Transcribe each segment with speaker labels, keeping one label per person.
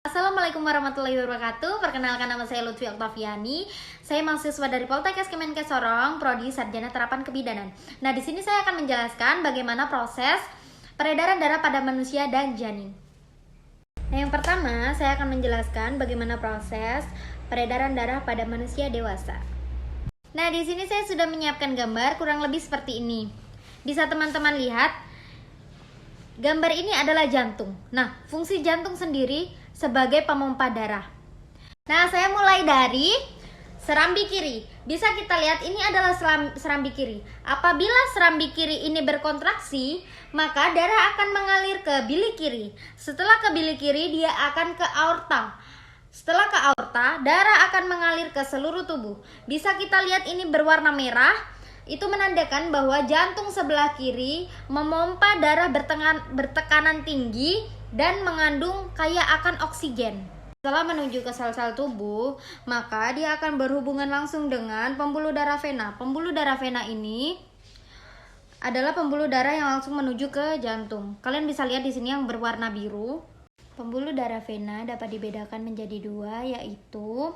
Speaker 1: Assalamualaikum warahmatullahi wabarakatuh. Perkenalkan, nama saya Lutfi Oktaviani. Saya mahasiswa dari Poltekkes Kemenkes Sorong, Prodi Sarjana Terapan Kebidanan. Nah, di sini saya akan menjelaskan bagaimana proses peredaran darah pada manusia dan janin. Nah, yang pertama saya akan menjelaskan bagaimana proses peredaran darah pada manusia dewasa. Nah, di sini saya sudah menyiapkan gambar kurang lebih seperti ini. Bisa teman-teman lihat, gambar ini adalah jantung. Nah, fungsi jantung sendiri sebagai pemompa darah. Nah, saya mulai dari serambi kiri. Bisa kita lihat ini adalah serambi kiri. Apabila serambi kiri ini berkontraksi, maka darah akan mengalir ke bilik kiri. Setelah ke bilik kiri, dia akan ke aorta. Setelah ke aorta, darah akan mengalir ke seluruh tubuh. Bisa kita lihat ini berwarna merah. Itu menandakan bahwa jantung sebelah kiri memompa darah bertekanan tinggi dan mengandung kaya akan oksigen. Setelah menuju ke sel-sel tubuh, maka dia akan berhubungan langsung dengan pembuluh darah vena. Pembuluh darah vena ini adalah pembuluh darah yang langsung menuju ke jantung. Kalian bisa lihat di sini yang berwarna biru. Pembuluh darah vena dapat dibedakan menjadi dua, yaitu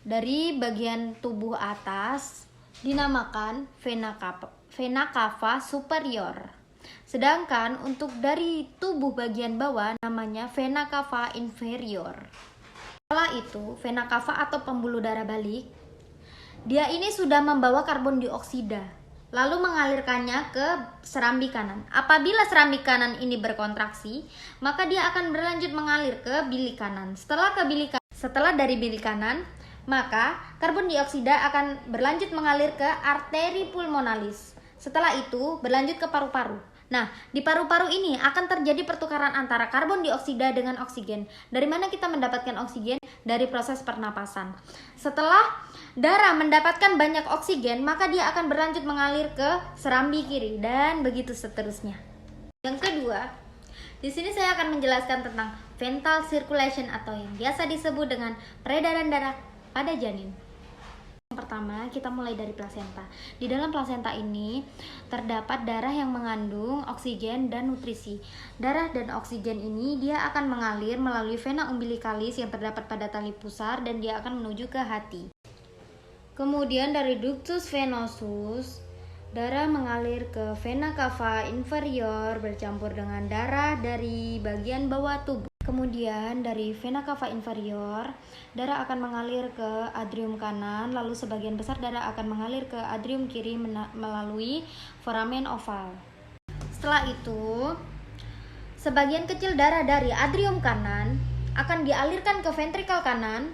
Speaker 1: dari bagian tubuh atas dinamakan vena cava superior. Sedangkan untuk dari tubuh bagian bawah namanya vena cava inferior. Setelah itu, vena cava atau pembuluh darah balik, dia ini sudah membawa karbon dioksida, lalu mengalirkannya ke serambi kanan. Apabila serambi kanan ini berkontraksi, maka dia akan berlanjut mengalir ke bilik kanan. Setelah dari bilik kanan, maka karbon dioksida akan berlanjut mengalir ke arteri pulmonalis. Setelah itu berlanjut ke paru-paru. Nah, di paru-paru ini akan terjadi pertukaran antara karbon dioksida dengan oksigen. Dari mana kita mendapatkan oksigen? Dari proses pernapasan. Setelah darah mendapatkan banyak oksigen, maka dia akan berlanjut mengalir ke serambi kiri dan begitu seterusnya. Yang kedua, di sini saya akan menjelaskan tentang ventral circulation atau yang biasa disebut dengan peredaran darah pada janin. Yang pertama, kita mulai dari plasenta. Di dalam plasenta ini terdapat darah yang mengandung oksigen dan nutrisi. Darah dan oksigen ini dia akan mengalir melalui vena umbilikalis yang terdapat pada tali pusar dan dia akan menuju ke hati. Kemudian dari ductus venosus, darah mengalir ke vena cava inferior bercampur dengan darah dari bagian bawah tubuh. Kemudian dari vena cava inferior, darah akan mengalir ke atrium kanan, lalu sebagian besar darah akan mengalir ke atrium kiri melalui foramen oval. Setelah itu, sebagian kecil darah dari atrium kanan akan dialirkan ke ventrikel kanan,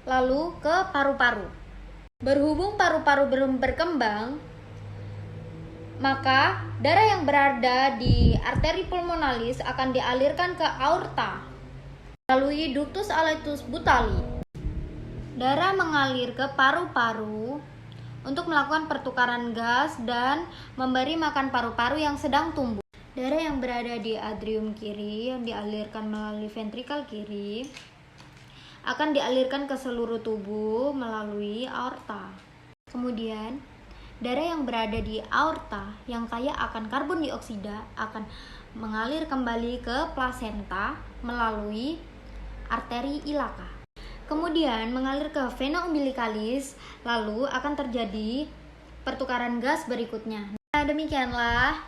Speaker 1: lalu ke paru-paru. Berhubung paru-paru belum berkembang, maka darah yang berada di arteri pulmonalis akan dialirkan ke aorta melalui ductus aortus butali. Darah mengalir ke paru-paru untuk melakukan pertukaran gas dan memberi makan paru-paru yang sedang tumbuh. Darah yang berada di atrium kiri yang dialirkan melalui ventrikel kiri akan dialirkan ke seluruh tubuh melalui aorta. Kemudian darah yang berada di aorta yang kaya akan karbon dioksida akan mengalir kembali ke plasenta melalui arteri ilaka. Kemudian mengalir ke vena umbilikalis, lalu akan terjadi pertukaran gas berikutnya. Nah, demikianlah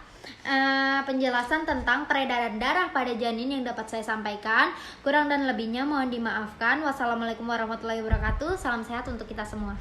Speaker 1: penjelasan tentang peredaran darah pada janin yang dapat saya sampaikan. Kurang dan lebihnya mohon dimaafkan. Wassalamualaikum warahmatullahi wabarakatuh. Salam sehat untuk kita semua.